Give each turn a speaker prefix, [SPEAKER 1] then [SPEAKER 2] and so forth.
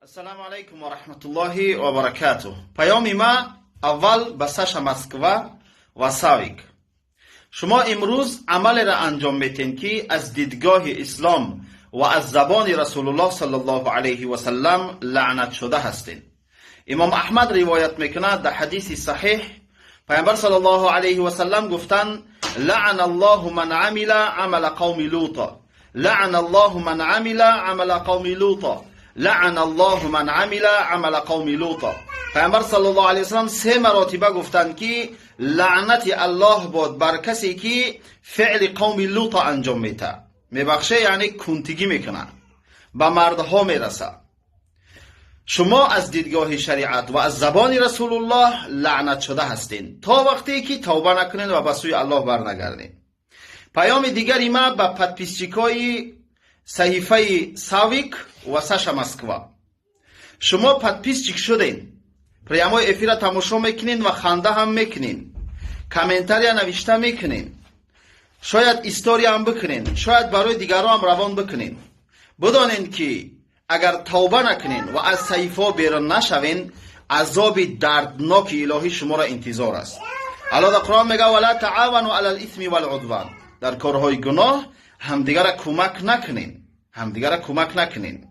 [SPEAKER 1] السلام علیکم و رحمت الله و برکاته. پیام ما اول به ساشا مسکوا و ساویک. شما امروز عمل را انجام میتین که از دیدگاه اسلام و از زبان رسول الله صلی الله علیه و سلم لعنت شده هستین. امام احمد روایت میکنه در حدیث صحیح پیامبر صلی الله علیه و سلم گفتن لعن الله من عمل عمل قوم لوط، لعن الله من عمل عمل قوم لوط، لعن الله من عمل عمل قوم لوط. پیامبر صلی الله علیه و سلم 3 مرتبه گفتند که لعنت الله باد بر کسی که فعل قوم لوط انجام میده. میبخشه یعنی کنتگی میکنه، به مردها میرسه. شما از دیدگاه شریعت و از زبان رسول الله لعنت شده هستین تا وقتی که توبه نکنین و به سوی الله برنگردین. پیام دیگری ما به پادپیسچیکای صحیفه ساویک و ساشا مسکوا. شما پادپیسچیک شدین، پیام‌های افیر تماشا میکنین و خنده هم میکنین، کامنتاری نوشته میکنین، شاید استوری هم بکنین، شاید برای دیگران هم روان بکنین. بدانین که اگر توبه نکنین و از صحیفه بیرون نشوین، عذاب دردناک الهی شما را انتظار است. الله در قرآن میگه ولا تعاونوا علی الاثم والعدوان. در کارهای گناه همدیگر را کمک نکنین، همدیگر را کمک نکنین.